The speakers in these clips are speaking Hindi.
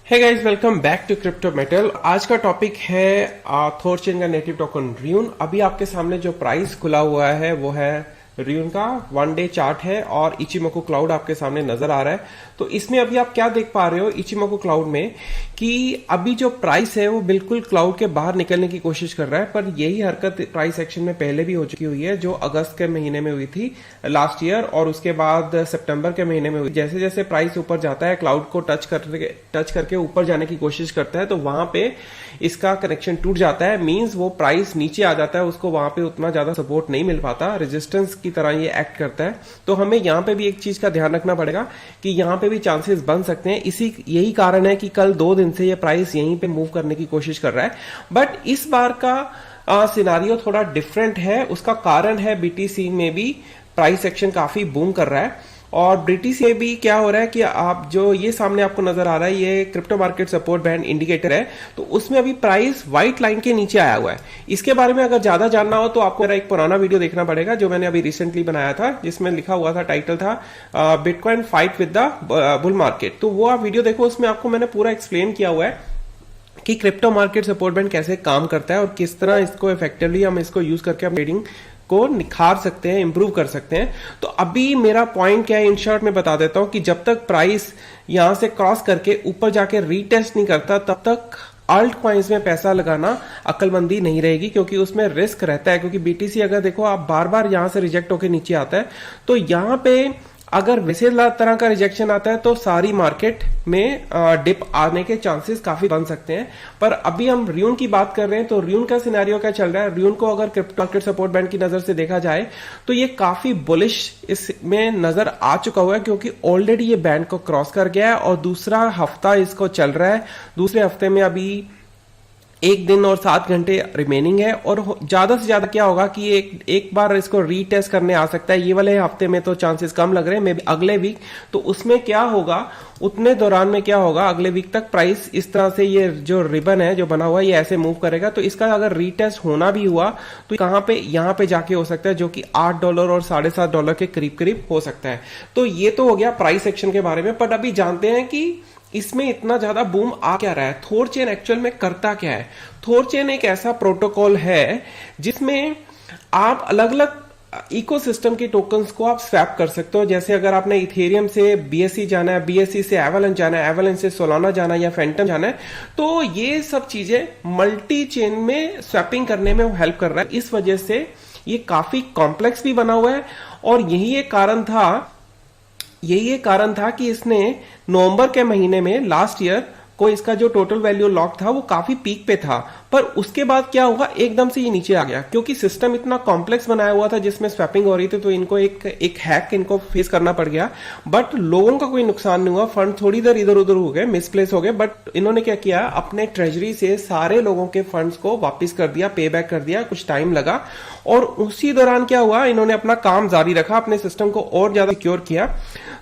Hey guys, welcome back to crypto metal. आज का टॉपिक है थॉरचेन का नेटिव टोकन र्यून। अभी आपके सामने जो प्राइस खुला हुआ है वो है र्यून का 1 डे चार्ट है और इचिमोको क्लाउड आपके सामने नजर आ रहा है। तो इसमें अभी आप क्या देख पा रहे हो इचिमोको क्लाउड में कि अभी जो प्राइस है वो बिल्कुल क्लाउड के बाहर निकलने की कोशिश कर रहा है, पर यही हरकत प्राइस एक्शन में पहले भी हो चुकी हुई है, जो अगस्त के महीने में हुई थी लास्ट ईयर, और उसके बाद सितंबर के महीने में हुई। जैसे जैसे प्राइस ऊपर जाता है, क्लाउड को टच करके ऊपर जाने की कोशिश करता है, तो वहां पे इसका कनेक्शन टूट जाता है। मींस वो प्राइस नीचे आ जाता है, उसको वहां पे उतना ज्यादा सपोर्ट नहीं मिल पाता, रेजिस्टेंस की तरह ये एक्ट करता है। तो हमें यहाँ पे भी एक चीज का ध्यान रखना पड़ेगा कि यहाँ पे भी चांसेस बन सकते हैं। यही कारण है कि कल 2 दिन से ये प्राइस यहीं पे मूव करने की कोशिश कर रहा है, बट इस बार का सिनारियो थोड़ा डिफरेंट है। उसका कारण है बीटीसी में भी प्राइस एक्शन काफी बूम कर रहा है, और बीटीसी में भी क्या हो रहा है कि आप जो ये सामने आपको नजर आ रहा है, ये crypto market support band indicator है, तो उसमें अभी प्राइस व्हाइट लाइन के नीचे आया हुआ है। इसके बारे में अगर ज्यादा जानना हो तो आपको मेरा एक पुराना वीडियो देखना पड़ेगा जो मैंने अभी रिसेंटली बनाया था, जिसमें लिखा हुआ था, टाइटल था bitcoin fight with the bull market. तो वो आप वीडियो देखो, उसमें आपको मैंने पूरा एक्सप्लेन किया हुआ है कि क्रिप्टो मार्केट सपोर्ट बैंड कैसे काम करता है और किस तरह इसको इफेक्टिवली हम इसको यूज करके हम ट्रेडिंग को निखार सकते हैं, इंप्रूव कर सकते हैं। तो अभी मेरा पॉइंट क्या है, इन शॉर्ट में बता देता हूं कि जब तक प्राइस यहां से क्रॉस करके ऊपर जाके रीटेस्ट नहीं करता, तब तक अल्ट कॉइन्स में पैसा लगाना अक्लमंदी नहीं रहेगी, क्योंकि उसमें रिस्क रहता है। क्योंकि बीटीसी अगर देखो आप बार बार यहां से रिजेक्ट होकर नीचे आता है, तो यहां पे अगर वैसे तरह का रिजेक्शन आता है तो सारी मार्केट में डिप आने के चांसेस काफी बन सकते हैं। पर अभी हम र्यून की बात कर रहे हैं, तो र्यून का सिनेरियो क्या चल रहा है। र्यून को अगर क्रिप्टो मार्केट सपोर्ट बैंड की नजर से देखा जाए तो ये काफी बुलिश इसमें नजर आ चुका हुआ है, क्योंकि ऑलरेडी ये बैंड को क्रॉस कर गया है और दूसरा हफ्ता इसको चल रहा है। दूसरे हफ्ते में अभी 1 दिन और 7 घंटे रिमेनिंग है, और ज्यादा से ज्यादा क्या होगा कि एक बार इसको रीटेस्ट करने आ सकता है। ये वाले हफ्ते में तो चांसेस कम लग रहे हैं, मे बी अगले वीक। तो उसमें क्या होगा, उतने दौरान में क्या होगा, अगले वीक तक प्राइस इस तरह से, ये जो रिबन है जो बना हुआ है, ये ऐसे मूव करेगा। तो इसका अगर रीटेस्ट होना भी हुआ तो कहां पे, यहां पे जाके हो सकता है, जो कि $8 और $7.5 के करीब करीब हो सकता है। तो ये तो हो गया प्राइस एक्शन के बारे में। बट अभी जानते हैं कि इसमें इतना ज्यादा बूम आ क्या रहा है, थॉरचेन एक्चुअल में करता क्या है। थॉरचेन एक ऐसा प्रोटोकॉल है जिसमें आप अलग अलग इकोसिस्टम के टोकन्स को आप स्वैप कर सकते हो। जैसे अगर आपने इथेरियम से बीएससी जाना है, बीएससी से एवलांच जाना है, एवलांच से सोलाना जाना है या फैंटम जाना है, तो ये सब चीजें मल्टी चेन में स्वैपिंग करने में हेल्प कर रहा है। इस वजह से ये काफी कॉम्प्लेक्स भी बना हुआ है, और यही एक कारण था कि इसने नवंबर के महीने में लास्ट ईयर को इसका जो टोटल वैल्यू लॉक था वो काफी पीक पे था। पर उसके बाद क्या हुआ, एकदम से ये नीचे आ गया, क्योंकि सिस्टम इतना कॉम्प्लेक्स बनाया हुआ था जिसमें स्वैपिंग हो रही थी। तो इनको एक हैक इनको फेस करना पड़ गया, बट लोगों का कोई नुकसान नहीं हुआ। फंड थोड़ी देर इधर उधर हो गए, मिसप्लेस हो गए, बट इन्होंने क्या किया, अपने ट्रेजरी से सारे लोगों के फंड्स को वापस कर दिया, पे बैक कर दिया। कुछ टाइम लगा, और उसी दौरान क्या हुआ, इन्होंने अपना काम जारी रखा, अपने सिस्टम को और ज्यादा सिक्योर किया।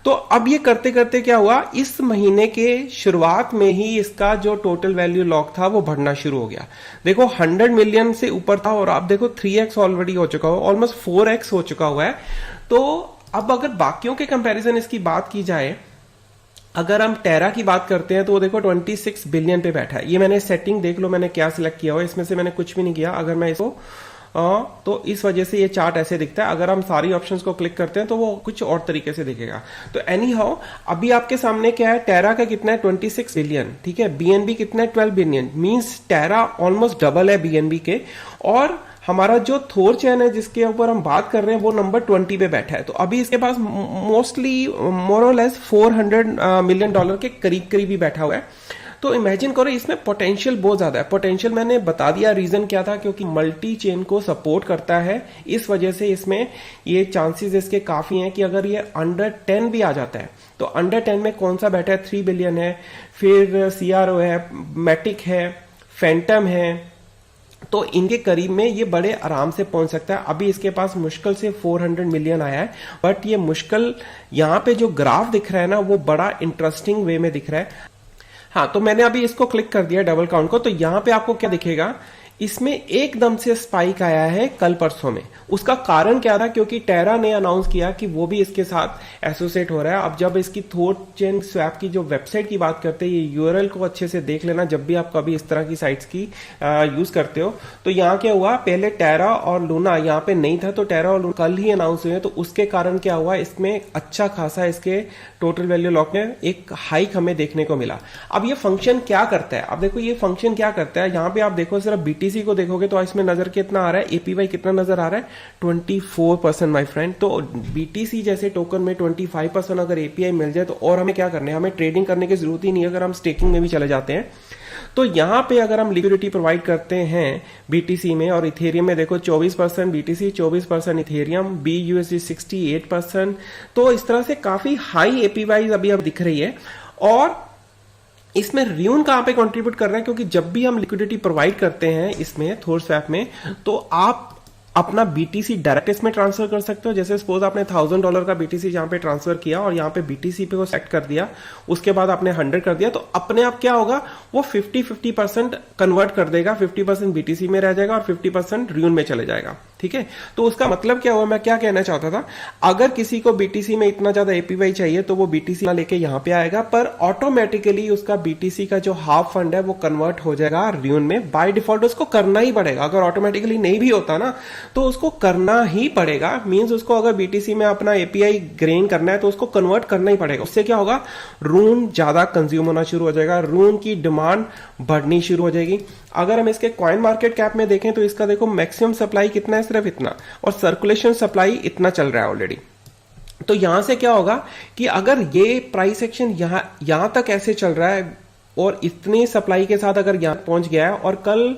तो अब ये करते करते क्या हुआ, इस महीने के शुरुआत में ही इसका जो टोटल वैल्यू लॉक था वो बढ़ना शुरू हो गया। देखो 100 मिलियन से ऊपर था, और आप देखो 3x ऑलरेडी हो चुका हुआ, ऑलमोस्ट 4x हो चुका हुआ है। तो अब अगर बाकियों के कंपैरिजन इसकी बात की जाए, अगर हम टेरा की बात करते हैं तो वो देखो 26 बिलियन पे बैठा है। ये मैंने सेटिंग देख लो, मैंने क्या सिलेक्ट किया हुआ है, इसमें से मैंने कुछ भी नहीं किया। अगर मैं इसको तो इस वजह से ये चार्ट ऐसे दिखता है। अगर हम सारी ऑप्शंस को क्लिक करते हैं तो वो कुछ और तरीके से दिखेगा। तो एनी हाउ, अभी आपके सामने क्या है, टेरा का कितना है, 26 बिलियन, ठीक है। बीएनबी कितना है, 12 बिलियन। मींस टेरा ऑलमोस्ट डबल है बीएनबी के, और हमारा जो थॉरचेन है जिसके ऊपर हम बात कर रहे हैं वो नंबर 20 पे बैठा है। तो अभी इसके पास मोस्टली मोर और लेस $400 मिलियन के करीब करीब ही बैठा हुआ है। तो इमेजिन करो, इसमें पोटेंशियल बहुत ज्यादा है। पोटेंशियल मैंने बता दिया, रीजन क्या था, क्योंकि मल्टी चेन को सपोर्ट करता है। इस वजह से इसमें ये चांसेस इसके काफी हैं कि अगर ये अंडर 10 भी आ जाता है, तो अंडर 10 में कौन सा बैठा है, 3 बिलियन है, फिर सीआरओ है, मैटिक है, फैंटम है, तो इनके करीब में ये बड़े आराम से पहुंच सकता है। अभी इसके पास मुश्किल से 400 मिलियन आया है, बट ये मुश्किल, यहाँ पे जो ग्राफ दिख रहा है ना, वो बड़ा इंटरेस्टिंग वे में दिख रहा है। हाँ, तो मैंने अभी इसको क्लिक कर दिया डबल काउंट को, तो यहां पे आपको क्या दिखेगा, इसमें एकदम से स्पाइक आया है कल परसों में। उसका कारण क्या था, क्योंकि टेरा ने अनाउंस किया कि वो भी इसके साथ एसोसिएट हो रहा है। अब जब इसकी थॉरचेन स्वैप की जो वेबसाइट की बात करते हैं, ये यूआरएल को अच्छे से देख लेना जब भी आप कभी इस तरह की साइट्स की यूज करते हो। तो यहाँ क्या हुआ, पहले टेरा और लूना यहाँ पे नहीं था, तो टेरा और लूना कल ही अनाउंस हुए, तो उसके कारण क्या हुआ, इसमें अच्छा खासा इसके टोटल वैल्यू लॉक में एक हाइक हमें देखने को मिला। अब ये फंक्शन क्या करता है, अब देखो ये फंक्शन क्या करता है। यहाँ पे आप देखो सिर्फ बीटीसी को देखोगे तो इसमें नजर कितना आ रहा है, एपीवाई कितना नजर आ रहा है, 24% माय फ्रेंड। तो बीटीसी जैसे टोकन में 25% अगर एपीआई मिल जाए तो और हमें क्या करने, हमें ट्रेडिंग करने की जरूरत ही नहीं है, अगर हम स्टेकिंग में भी चले जाते हैं। तो यहां पे अगर हम लिक्विडिटी प्रोवाइड करते हैं बीटीसी में और इथेरियम में, देखो 24% बीटीसी, 24% इथेरियम, बीयूएसडी 68%। तो इस तरह से काफी हाई एपीवाई अभी अब दिख रही है। और इसमें रियून कहां पे कंट्रीब्यूट कर रहे हैं, क्योंकि जब भी हम लिक्विडिटी प्रोवाइड करते हैं इसमें थोर स्वैप में, तो आप अपना बीटीसी डायरेक्ट इसमें ट्रांसफर कर सकते हो। जैसे सपोज आपने $1000 का बीटीसी जहां पे ट्रांसफर किया और यहां पे बीटीसी पे को सेट कर दिया, उसके बाद आपने 100 कर दिया, तो अपने आप क्या होगा, वो 50-50% कन्वर्ट कर देगा, 50% बीटीसी में रह जाएगा और 50% रियून में चले जाएगा। ठीक है, तो उसका मतलब क्या हुआ, मैं क्या कहना चाहता था, अगर किसी को बीटीसी में इतना ज्यादा एपीवाई चाहिए तो वो बीटीसी लेके यहां पे आएगा, पर ऑटोमेटिकली उसका बीटीसी का जो हाफ फंड है वो कन्वर्ट हो जाएगा रियून में। बाय डिफॉल्ट उसको करना ही पड़ेगा, अगर ऑटोमेटिकली नहीं भी होता ना तो उसको करना ही पड़ेगा। मींस उसको अगर बीटीसी में अपना एपीआई ग्रेन करना है तो उसको कन्वर्ट करना ही पड़ेगा। उससे क्या होगा, रून ज्यादा कंज्यूम होना शुरू हो जाएगा, रून की डिमांड बढ़नी शुरू हो जाएगी। अगर हम इसके कॉइन मार्केट कैप में देखें तो इसका देखो मैक्सिमम सप्लाई कितना है, सिर्फ इतना, और सर्कुलेशन सप्लाई इतना चल रहा है ऑलरेडी। तो यहां से क्या होगा कि अगर ये प्राइस एक्शन यहां तक ऐसे चल रहा है और इतनी सप्लाई के साथ अगर यहां पहुंच गया है, और कल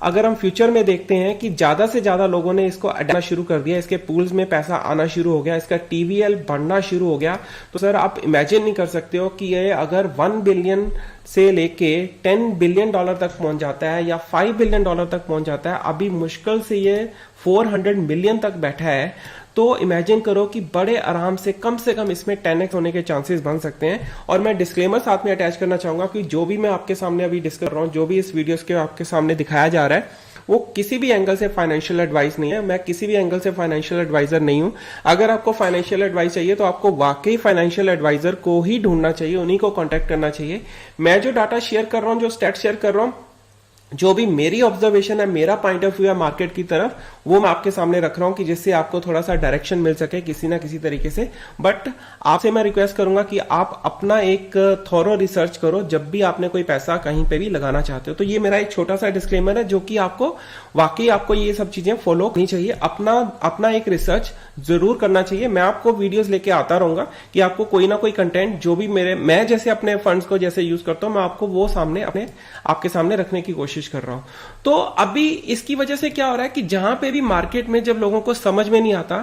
अगर हम फ्यूचर में देखते हैं कि ज्यादा से ज्यादा लोगों ने इसको अडाप्ट शुरू कर दिया, इसके पूल्स में पैसा आना शुरू हो गया, इसका टीवीएल बढ़ना शुरू हो गया, तो सर आप इमेजिन नहीं कर सकते हो कि ये अगर 1 बिलियन से लेके $10 बिलियन तक पहुंच जाता है या $5 बिलियन तक पहुंच जाता है, अभी मुश्किल से ये 400 मिलियन तक बैठा है। तो इमेजिन करो कि बड़े आराम से कम इसमें 10x होने के चांसेस बन सकते हैं। और मैं डिस्क्लेमर साथ में अटैच करना चाहूंगा कि जो भी मैं आपके सामने अभी डिस्कस कर रहा हूं, जो भी इस वीडियोस के आपके सामने दिखाया जा रहा है, वो किसी भी एंगल से फाइनेंशियल एडवाइस नहीं है। मैं किसी भी एंगल से फाइनेंशियल एडवाइजर नहीं हूं। अगर आपको फाइनेंशियल एडवाइस चाहिए तो आपको वाकई फाइनेंशियल एडवाइजर को ही ढूंढना चाहिए, उन्हीं को कांटेक्ट करना चाहिए। मैं जो डाटा शेयर कर रहा हूं, जो स्टैट शेयर कर रहा हूं, जो भी मेरी ऑब्जर्वेशन है, मेरा पॉइंट ऑफ व्यू है मार्केट की तरफ, वो मैं आपके सामने रख रहा हूं कि जिससे आपको थोड़ा सा डायरेक्शन मिल सके किसी ना किसी तरीके से। बट आपसे मैं रिक्वेस्ट करूंगा कि आप अपना एक थॉरो रिसर्च करो जब भी आपने कोई पैसा कहीं पे भी लगाना चाहते हो। तो ये मेरा एक छोटा सा डिस्क्लेमर है, जो कि आपको वाकई आपको ये सब चीजें फॉलो करनी चाहिए, अपना एक रिसर्च जरूर करना चाहिए। मैं आपको वीडियोस लेके आता रहूंगा कि आपको कोई ना कोई कंटेंट, जो भी मैं जैसे अपने फंड्स को जैसे यूज करता हूं, मैं आपको वो आपके सामने रखने की कोशिश कर रहा हूं। तो अभी इसकी वजह से क्या हो रहा है कि जहां पे भी मार्केट में जब लोगों को समझ में नहीं आता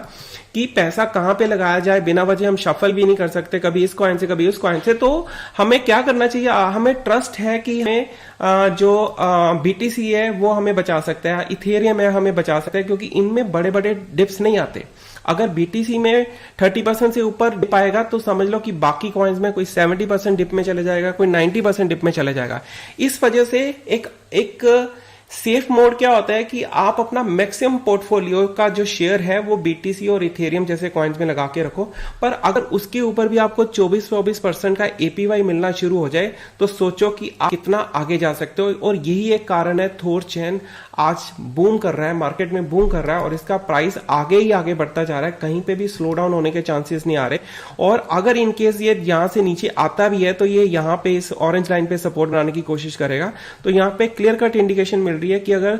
कि पैसा कहां पे लगाया जाए, बिना वजह हम शफल भी नहीं कर सकते, कभी इस कॉइन से कभी उस कॉइन से, तो हमें क्या करना चाहिए, हमें ट्रस्ट है कि हमें जो बीटीसी है वो हमें बचा सकता है, इथेरियम है हमें बचा सकता है, क्योंकि इनमें बड़े बड़े डिप्स नहीं आते। अगर बीटीसी में 30% से ऊपर डिप आएगा तो समझ लो कि बाकी कॉइन्स में कोई 70% डिप में चले जाएगा, कोई 90% डिप में चले जाएगा। इस वजह से एक सेफ मोड क्या होता है कि आप अपना मैक्सिमम पोर्टफोलियो का जो शेयर है वो बीटीसी और इथेरियम जैसे कॉइन्स में लगा के रखो। पर अगर उसके ऊपर भी आपको 24% का एपीवाई मिलना शुरू हो जाए तो सोचो कि आप कितना आगे जा सकते हो। और यही एक कारण है थॉरचेन आज बूम कर रहा है, मार्केट में बूम कर रहा है, और इसका प्राइस आगे ही आगे बढ़ता जा रहा है, कहीं पे भी स्लो डाउन होने के चांसेस नहीं आ रहे। और अगर इनकेस ये यहां से नीचे आता भी है तो ये यहां पे इस ऑरेंज लाइन पे सपोर्ट बनाने की कोशिश करेगा। तो यहां पे क्लियर कट इंडिकेशन मिल रही है कि अगर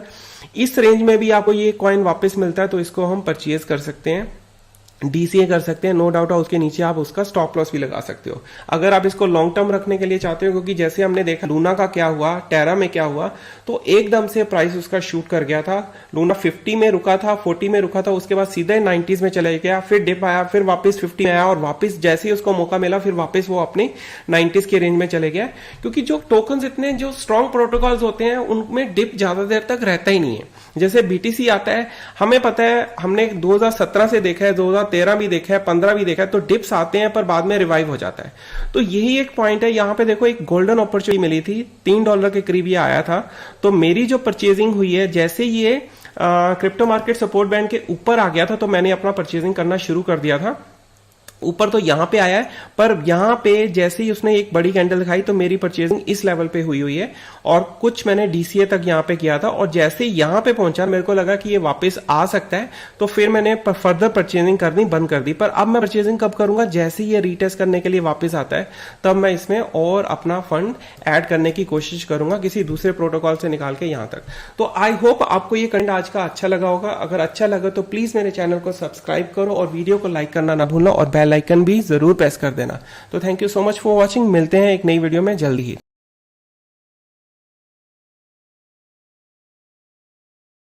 इस रेंज में भी आपको ये कॉइन वापस मिलता है तो इसको हम परचेज कर सकते हैं, डीसीए कर सकते हैं, नो डाउट। उसके नीचे आप उसका स्टॉप लॉस भी लगा सकते हो अगर आप इसको लॉन्ग टर्म रखने के लिए चाहते हो। क्योंकि जैसे हमने देखा लूना का क्या हुआ, टेरा में क्या हुआ, तो एकदम से प्राइस उसका शूट कर गया था। लूना 50 में रुका था, 40 में रुका था, उसके बाद सीधे 90s में चले गया, फिर डिप आया, फिर वापस 50 में आया, और वापस जैसे ही उसको मौका मिला फिर वापस वो अपने 90s के रेंज में चले गया। क्योंकि जो टोकन्स इतने जो स्ट्रॉन्ग प्रोटोकॉल्स होते हैं उनमें डिप ज्यादा देर तक रहता ही नहीं है। जैसे बीटीसी आता है, हमें पता है, हमने 2017 से देखा है, 2013 13 भी देखा है, 15 भी देखा है, तो डिप्स आते हैं पर बाद में रिवाइव हो जाता है। तो यही एक पॉइंट है। यहाँ पे देखो एक गोल्डन अपॉर्चुनिटी मिली थी, $3 के करीब ये आया था। तो मेरी जो परचेजिंग हुई है, जैसे ये क्रिप्टो मार्केट सपोर्ट बैंड के ऊपर आ गया था तो मैंने अपना परचेजिंग करना शुरू कर दिया था। ऊपर तो यहां पे आया है, पर यहां पे जैसे ही उसने एक बड़ी कैंडल दिखाई तो मेरी परचेजिंग इस लेवल पे हुई है और कुछ मैंने डीसीए तक यहां पे किया था। और जैसे यहां पे पहुंचा मेरे को लगा कि ये वापस आ सकता है, तो फिर मैंने फर्दर परचेजिंग करनी बंद कर दी। पर अब मैं परचेजिंग कब करूंगा, जैसे ये रीटेस्ट करने के लिए वापस आता है तब मैं इसमें और अपना फंड ऐड करने की कोशिश करूंगा किसी दूसरे प्रोटोकॉल से निकाल के यहां तक। तो आई होप आपको ये कंटेंट आज का अच्छा लगा होगा। अगर अच्छा लगा तो प्लीज मेरे चैनल को सब्सक्राइब करो और वीडियो को लाइक करना ना भूलना और बेल आइकन भी जरूर प्रेस कर देना। तो thank you so much for watching. मिलते हैं एक नई वीडियो में जल्दी ही।